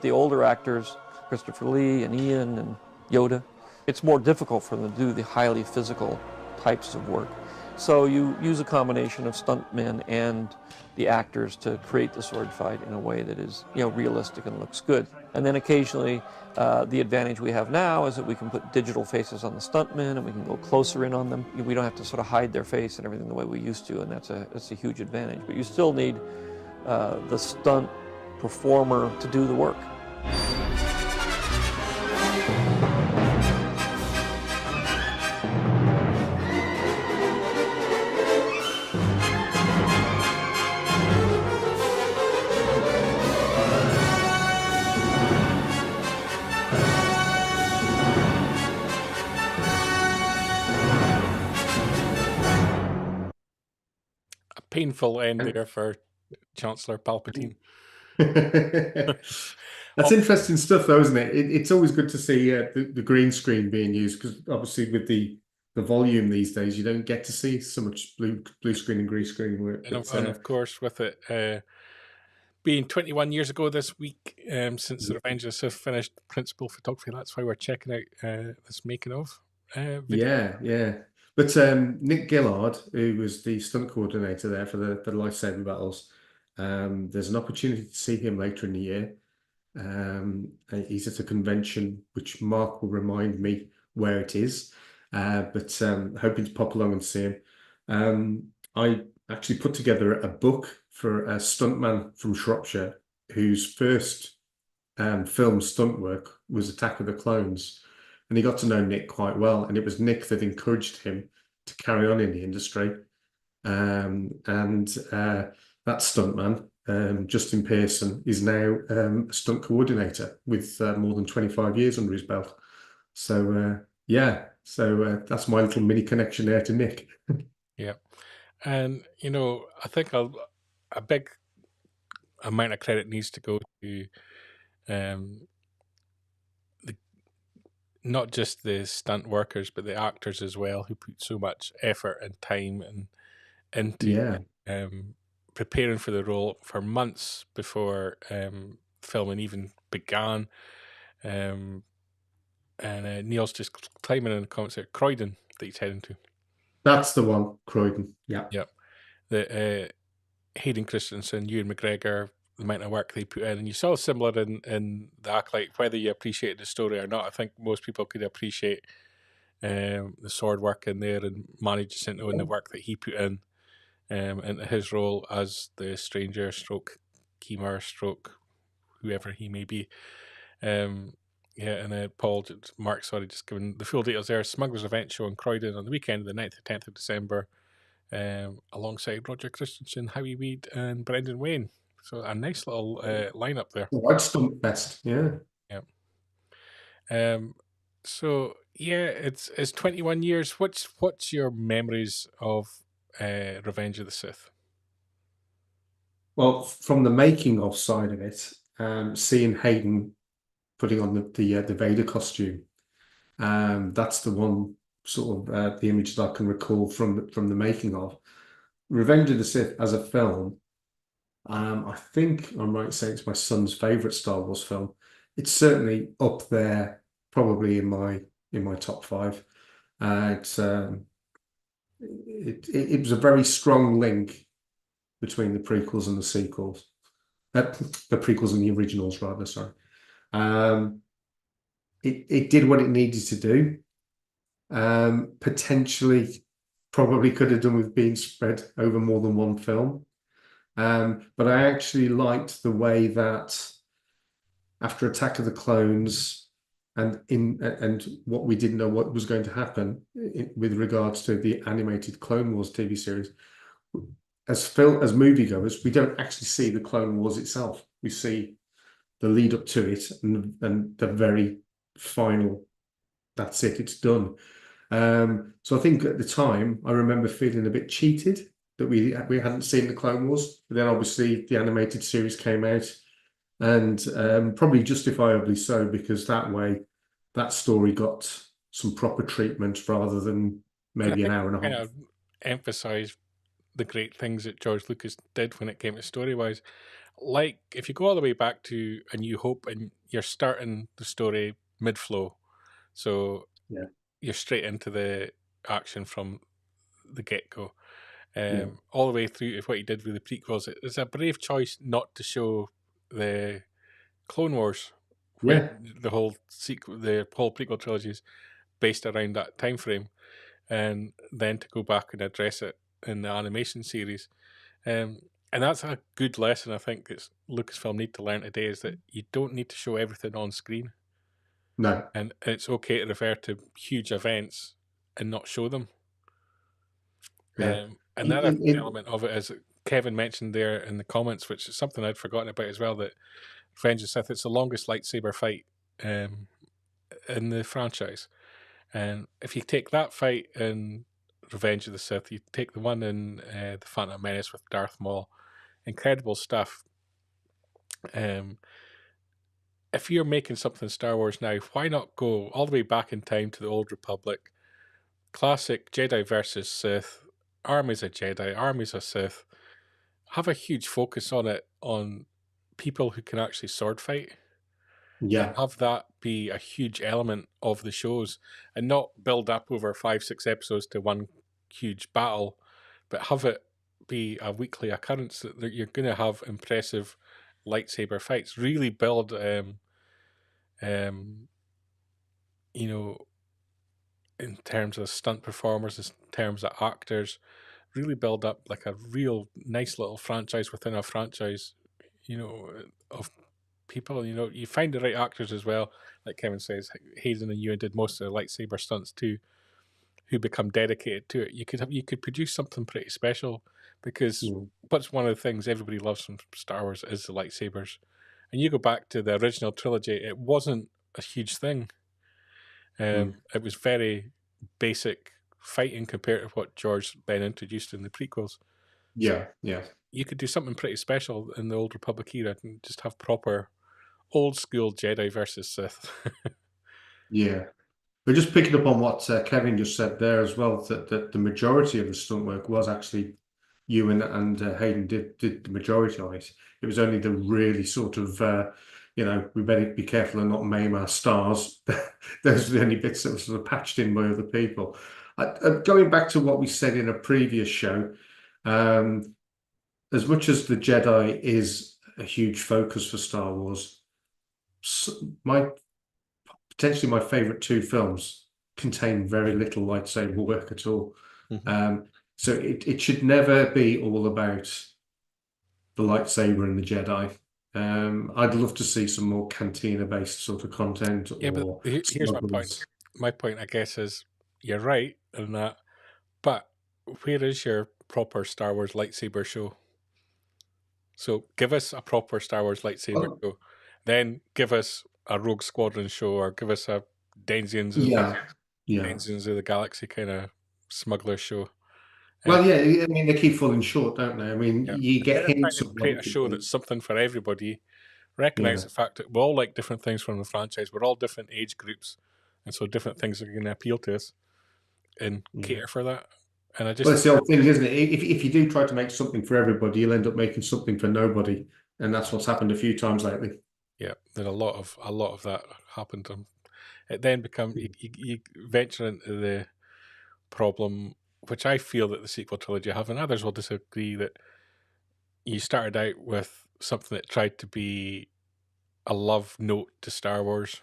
The older actors, Christopher Lee and Ian and Yoda, it's more difficult for them to do the highly physical types of work. So you use a combination of stuntmen and the actors to create the sword fight in a way that is, realistic and looks good. And then occasionally, the advantage we have now is that we can put digital faces on the stuntmen and we can go closer in on them. We don't have to sort of hide their face and everything the way we used to, and that's a huge advantage. But you still need the stunt performer to do the work. A painful end there for Chancellor Palpatine. That's interesting stuff, though, isn't it? It's always good to see the green screen being used, because obviously with the volume these days, you don't get to see so much blue screen and green screen work. And of course, with it being 21 years ago this week since the Revenge of the Sith finished principal photography, that's why we're checking out this making of video. Yeah. But Nick Gillard, who was the stunt coordinator there for the lightsaber battles, there's an opportunity to see him later in the year. He's at a convention, which Mark will remind me where it is, but hoping to pop along and see him. I actually put together a book for a stuntman from Shropshire whose first film stunt work was Attack of the Clones, and he got to know Nick quite well, and it was Nick that encouraged him to carry on in the industry. And that stuntman, Justin Pearson, is now a stunt coordinator with more than 25 years under his belt. So that's my little mini connection there to Nick. Yeah. And, I think a big amount of credit needs to go to not just the stunt workers, but the actors as well, who put so much effort and time into preparing for the role for months before filming even began. And Neil's just claiming in the comments there, Croydon, that he's heading to. That's the one, Croydon. Yeah. Yep. The Hayden Christensen, Ewan McGregor, the amount of work they put in, and you saw similar in The Acolyte. Whether you appreciated the story or not, I think most people could appreciate the sword work in there, and Manny Jacinto and the work that he put in into his role as the stranger stroke Keemer stroke whoever he may be. And Mark, just giving the full details there. Smuggler's Event show in Croydon on the weekend of the 9th to 10th of December, alongside Roger Christensen, Howie Weed, and Brendan Wayne. So a nice little lineup there. White Stump Fest, yeah. So yeah, it's 21 years. What's your memories of Revenge of the Sith? Well, from the making of side of it, seeing Hayden putting on the Vader costume, that's the one sort of the image that I can recall from the making of. Revenge of the Sith as a film, I think I'm right saying it's my son's favourite Star Wars film. It's certainly up there, probably in my top 5. It was a very strong link between the prequels and the sequels, the prequels and the originals, rather. Sorry, it did what it needed to do. Potentially, probably could have done with being spread over more than one film. But I actually liked the way that after Attack of the Clones and what we didn't know what was going to happen with regards to the animated Clone Wars TV series, as moviegoers, we don't actually see the Clone Wars itself. We see the lead up to it and the very final, that's it, it's done. So I think at the time, I remember feeling a bit cheated that we hadn't seen the Clone Wars. But then obviously the animated series came out, and probably justifiably so, because that way that story got some proper treatment rather than maybe an hour and a half. Kind of emphasise the great things that George Lucas did when it came to story-wise. Like, if you go all the way back to A New Hope and you're starting the story mid-flow, so you're straight into the action from the get-go. All the way through to what he did with the prequels. It's a brave choice not to show the Clone Wars, when the whole prequel trilogy is based around that time frame, and then to go back and address it in the animation series. And that's a good lesson I think that Lucasfilm need to learn today, is that you don't need to show everything on screen. No. And it's okay to refer to huge events and not show them. Yeah. Another element of it is Kevin mentioned there in the comments, which is something I'd forgotten about as well, that Revenge of the Sith, it's the longest lightsaber fight in the franchise. And if you take that fight in Revenge of the Sith, you take the one in The Phantom Menace with Darth Maul, incredible stuff. If you're making something Star Wars now, why not go all the way back in time to the Old Republic? Classic Jedi versus Sith, armies of Jedi, armies of Sith. Have a huge focus on it, on people who can actually sword fight. Yeah. Have that be a huge element of the shows, and not build up over 5-6 episodes to one huge battle, but have it be a weekly occurrence that you're going to have impressive lightsaber fights. Really build, you know, in terms of stunt performers, in terms of actors, really build up like a real nice little franchise within a franchise, you know, of people. You know, you find the right actors as well. Like Kevin says, Hayden and Ewan did most of the lightsaber stunts too, who become dedicated to it. You could produce something pretty special, because what's one of the things everybody loves from Star Wars is the lightsabers. And you go back to the original trilogy, it wasn't a huge thing. It was very basic fighting compared to what George then introduced in the prequels. Yeah, You could do something pretty special in the Old Republic era and just have proper old school Jedi versus Sith. yeah. But just picking up on what Kevin just said there as well, that the majority of the stunt work was actually Ewan and Hayden did the majority of it. It was only the really sort of, we better be careful and not maim our stars. Those are the only bits that were sort of patched in by other people. Going back to what we said in a previous show, as much as the Jedi is a huge focus for Star Wars, potentially my favorite two films contain very little lightsaber work at all. So it should never be all about the lightsaber and the Jedi. I'd love to see some more cantina-based sort of content. Yeah, but here's my point. My point, I guess, is you're right in that, but where is your proper Star Wars lightsaber show? So give us a proper Star Wars lightsaber show. Then give us a Rogue Squadron show, or give us a Denzians of the Galaxy kind of smuggler show. Well, I mean, they keep falling short, don't they? I mean, you get hints of create a show that's something for everybody. Recognize the fact that we all like different things from the franchise. We're all different age groups, and so different things are going to appeal to us, and cater for that. And I just it's the old thing, isn't it? If you do try to make something for everybody, you'll end up making something for nobody, and that's what's happened a few times lately. Yeah, there's a lot of that happened. It then becomes you venture into the problem, which I feel that the sequel trilogy have, and others will disagree, that you started out with something that tried to be a love note to Star Wars,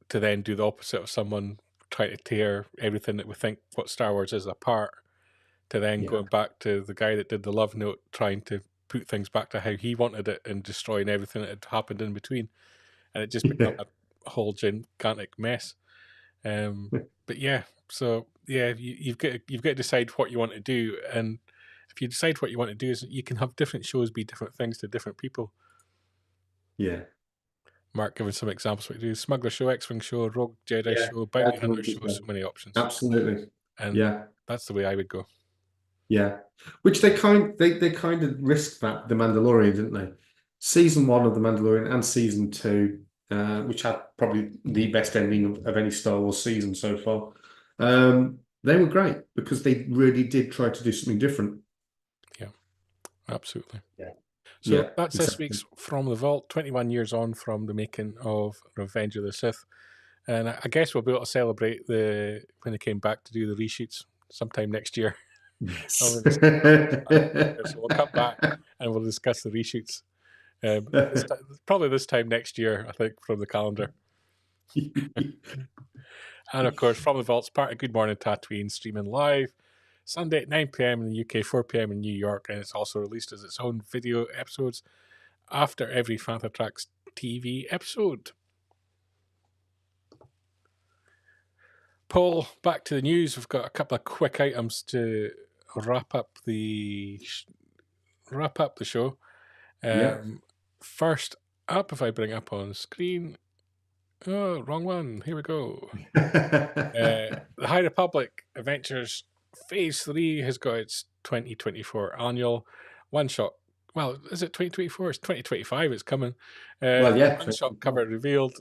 to then do the opposite of someone trying to tear everything that we think what Star Wars is apart, to then going back to the guy that did the love note, trying to put things back to how he wanted it and destroying everything that had happened in between, and it just became a whole gigantic mess. But you've got to decide what you want to do, and if you decide what you want to do, is you can have different shows be different things to different people. Yeah. Mark giving some examples. What you do: Smuggler show, X-Wing show, Rogue Jedi show, Bounty Hunter show. So many options. Absolutely. And that's the way I would go. Yeah, which they kind of risked that The Mandalorian, didn't they? Season 1 of The Mandalorian and season 2, which had probably the best ending of any Star Wars season so far. They were great because they really did try to do something different. Yeah, absolutely. Yeah. So that's this week's From the Vault, 21 years on from the making of Revenge of the Sith. And I guess we'll be able to celebrate when they came back to do the reshoots sometime next year. Yes. So we'll come back and we'll discuss the reshoots. Probably this time next year, I think, from the calendar. And of course, from the vaults, part of Good Morning Tatooine, streaming live Sunday at 9 p.m. in the UK, 4 p.m. in New York, and it's also released as its own video episodes after every Phantom Tracks TV episode. Paul, back to the news. We've got a couple of quick items to wrap up the show. First up, if I bring up on screen. Oh, wrong one. Here we go. The High Republic Adventures Phase 3 has got its 2024 annual one-shot. Well, is it 2024? It's 2025. It's coming. One-shot cover revealed.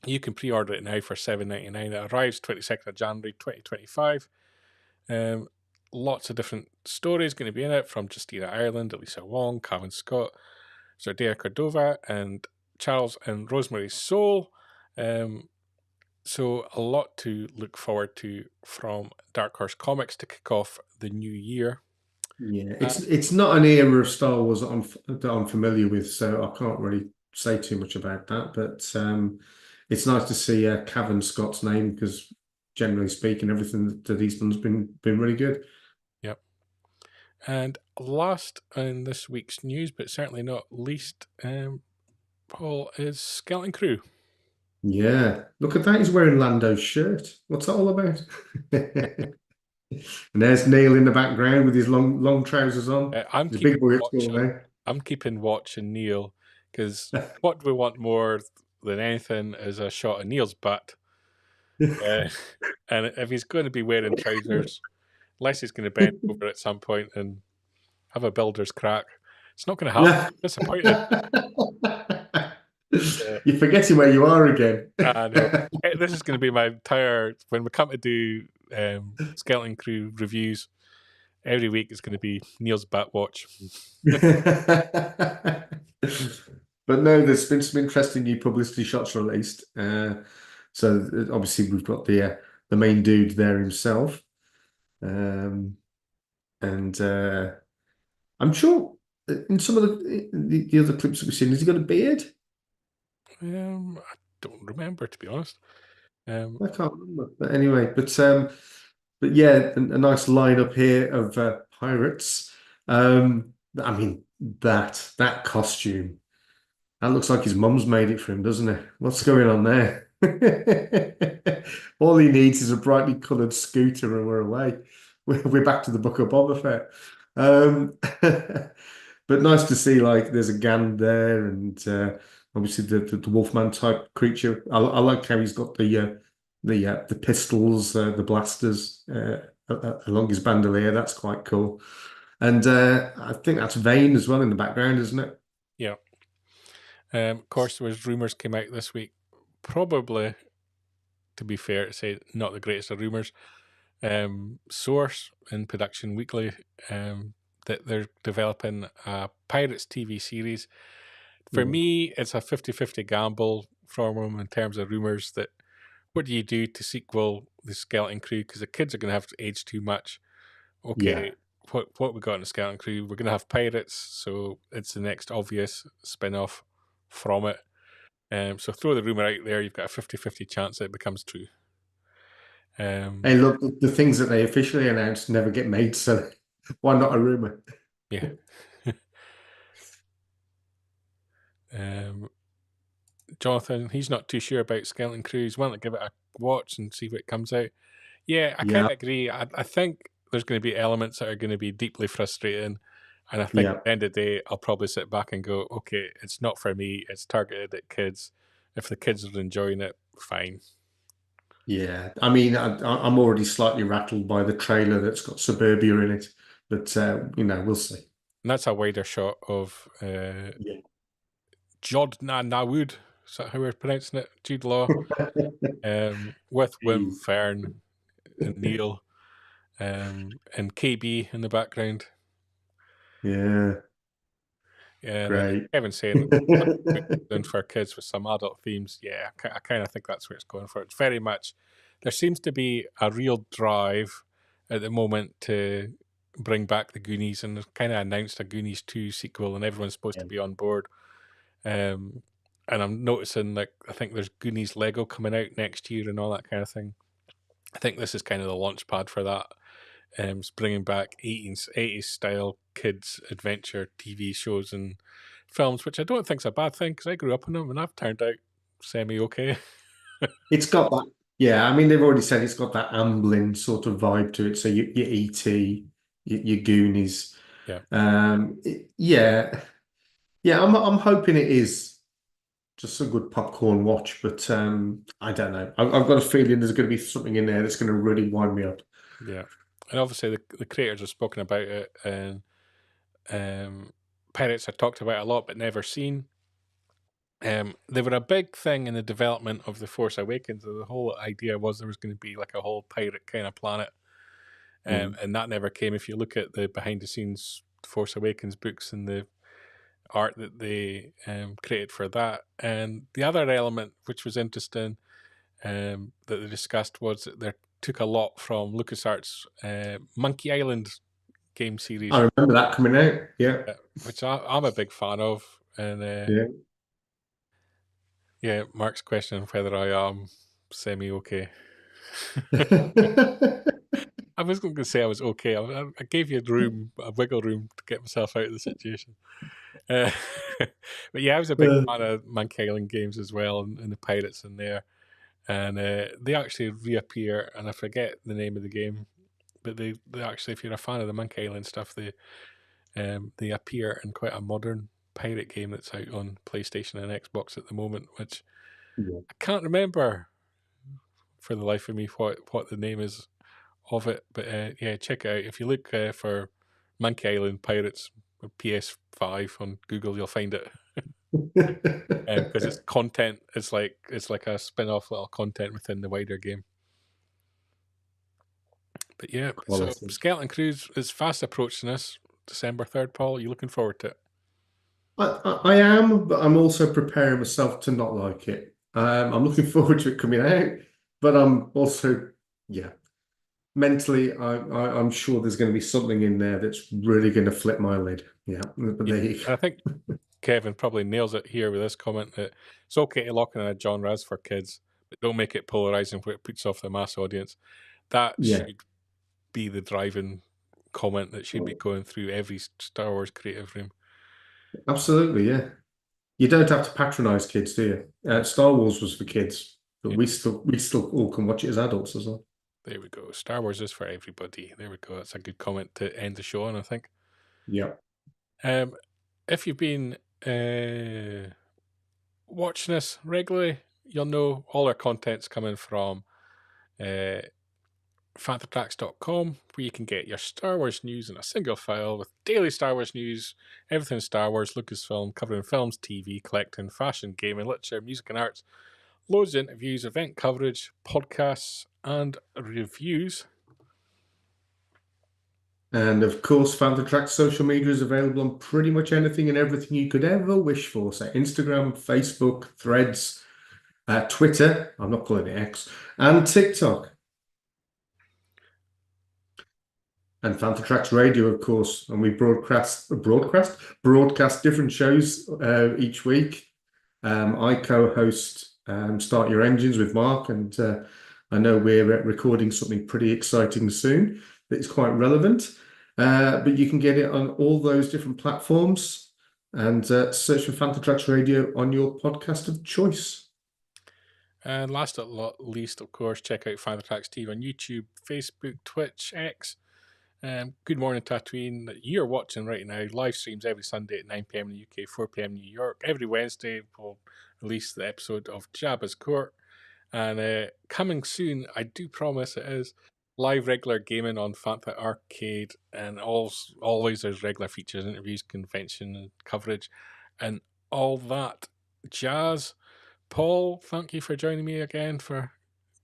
You can pre-order it now for $7.99. It arrives 22nd of January 2025. Lots of different stories going to be in it, from Justina Ireland, Elisa Wong, Calvin Scott, Zordea Cordova, and Charles and Rosemary Soule. So a lot to look forward to from Dark Horse Comics to kick off the new year. Yeah, it's not an era of Star Wars that I'm familiar with, so I can't really say too much about that. But it's nice to see Cavan Scott's name, because generally speaking, everything that he's done's been really good. Yep. And last in this week's news, but certainly not least, Paul, is Skeleton Crew. Yeah, look at that. He's wearing Lando's shirt. What's that all about? And there's Neil in the background with his long trousers on. I'm keeping watch and Neil, because what do we want more than anything is a shot of Neil's butt. And if he's going to be wearing trousers, unless he's going to bend over at some point and have a builder's crack, it's not going to happen. I'm disappointed. You're forgetting where you are again. I know. This is going to be my entire, when we come to do Skeleton Crew reviews, every week it's going to be Neil's butt watch. But no, there's been some interesting new publicity shots released. So obviously we've got the main dude there himself, and I'm sure in some of the other clips that we've seen, has he got a beard? I don't remember, to be honest. I can't remember. But anyway, but yeah, a nice lineup here of pirates. I mean, that costume. That looks like his mum's made it for him, doesn't it? What's going on there? All he needs is a brightly coloured scooter and we're away. We're back to the Book of Boba Fett. But nice to see, like, there's a Gand there, and obviously the Wolfman type creature. I like how he's got the pistols, the blasters along his bandolier. That's quite cool. And I think that's Vane as well in the background, isn't it? Yeah. Of course, there was rumours came out this week. Probably, to be fair to say, not the greatest of rumours. Source in Production Weekly that they're developing a Pirates TV series. For me, it's a 50-50 gamble from them in terms of rumours that what do you do to sequel the Skeleton Crew, because the kids are going to have to age too much. Okay, what we got in the Skeleton Crew? We're going to have pirates, so it's the next obvious spin-off from it. So throw the rumour out there, you've got a 50-50 chance that it becomes true. Hey, look, the things that they officially announced never get made, so why not a rumour? Yeah. Jonathan, he's not too sure about Skeleton Crew. He's willing to give it a watch and see what comes out. Yeah, I kind of agree. I think there's going to be elements that are going to be deeply frustrating. And I think at the end of the day, I'll probably sit back and go, okay, it's not for me. It's targeted at kids. If the kids are enjoying it, fine. Yeah, I mean, I'm already slightly rattled by the trailer that's got Suburbia in it. But, we'll see. And that's a wider shot of Jod Nawood. Is that how we're pronouncing it? Jude Law. With Wim Fern and Neil and KB in the background. Yeah. Yeah, great. Kevin saying for kids with some adult themes. Yeah, I kind of think that's where it's going for. It's very much there seems to be a real drive at the moment to bring back the Goonies, and they've kind of announced a Goonies 2 sequel, and everyone's supposed to be on board. And I'm noticing, like, I think there's Goonies Lego coming out next year and all that kind of thing. I think this is kind of the launch pad for that. It's bringing back 80s style kids adventure TV shows and films, which I don't think is a bad thing because I grew up on them and I've turned out semi-okay. It's got that, yeah. I mean, they've already said it's got that Amblin sort of vibe to it. So your E.T., your Goonies. Yeah. Yeah. I'm hoping it is just a good popcorn watch, but I don't know. I've got a feeling there's going to be something in there that's going to really wind me up. Yeah, and obviously the creators have spoken about it, and Pirates are talked about a lot but never seen. They were a big thing in the development of The Force Awakens. The whole idea was there was going to be like a whole pirate kind of planet, and that never came. If you look at the behind the scenes Force Awakens books and the art that they created for that, and the other element which was interesting that they discussed was that they took a lot from LucasArts' Monkey Island game series. I remember that coming out, yeah. Which I'm a big fan of. And yeah, Mark's questioning whether I am semi-okay. I was going to say I was okay. I gave you a wiggle room to get myself out of the situation. But yeah, I was a big fan of Monkey Island games as well, and the pirates in there. And they actually reappear, and I forget the name of the game, but they actually, if you're a fan of the Monkey Island stuff, they appear in quite a modern pirate game that's out on PlayStation and Xbox at the moment, which I can't remember for the life of me what the name is of it. But yeah, check it out. If you look for Monkey Island Pirates PS5 on Google, you'll find it. Because it's content, it's like a spin-off little content within the wider game. But yeah, so Skeleton Cruise is fast approaching us. December 3rd, Paul. Are you looking forward to it? I am, but I'm also preparing myself to not like it. I'm looking forward to it coming out, but I'm also, mentally, I'm sure there's going to be something in there that's really going to flip my lid. Yeah, but there you go. I think Kevin probably nails it here with this comment that it's okay to lock in a genre for kids, but don't make it polarizing where it puts off the mass audience. That should be the driving comment that should be going through every Star Wars creative room. Absolutely, yeah. You don't have to patronize kids, do you? Star Wars was for kids, but we still all can watch it as adults as well. There we go. Star Wars is for everybody. There we go. That's a good comment to end the show on, I think. Yeah. If you've been watching us regularly, you'll know all our content's coming from phantomtracks.com, where you can get your Star Wars news in a single file with daily Star Wars news, everything Star Wars, Lucasfilm, covering films, TV, collecting, fashion, gaming, literature, music and arts, loads of interviews, event coverage, podcasts, and reviews. And of course, Phantom Tracks social media is available on pretty much anything and everything you could ever wish for. So Instagram, Facebook, Threads, Twitter, I'm not calling it X, and TikTok. And Phantom Tracks Radio, of course, and we broadcast different shows each week. I co-host Start Your Engines with Mark, and I know we're recording something pretty exciting soon that is quite relevant. But you can get it on all those different platforms, and search for Phantom Tracks Radio on your podcast of choice. And last but not least, of course, check out Phantom Tracks TV on YouTube, Facebook, Twitch, X. Good Morning Tatooine that you're watching right now. Live streams every Sunday at 9 p.m. in the UK, 4 p.m. New York. Every Wednesday we'll release the episode of Jabba's Court. And coming soon, I do promise it is, live regular gaming on Fanta Arcade, and always there's regular features, interviews, convention and coverage, and all that jazz. Paul, thank you for joining me again for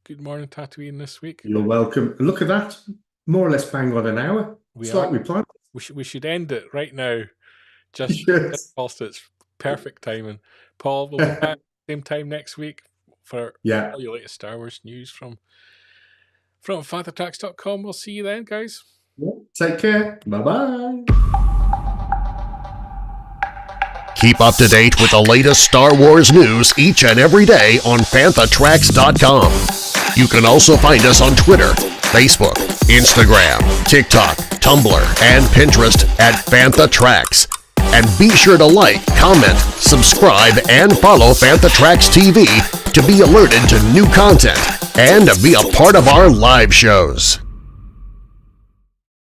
Good Morning Tatooine this week. You're welcome. Look at that. More or less bang on an hour. Like we planned. We should end it right now. Just whilst it's perfect timing. Paul, we'll be back same time next week for all your latest Star Wars news from From FanthaTracks.com, we'll see you then, guys. Take care. Bye-bye. Keep up to date with the latest Star Wars news each and every day on FanthaTracks.com. You can also find us on Twitter, Facebook, Instagram, TikTok, Tumblr, and Pinterest at FanthaTracks. And be sure to like, comment, subscribe, and follow FanthaTracks TV to be alerted to new content and to be a part of our live shows.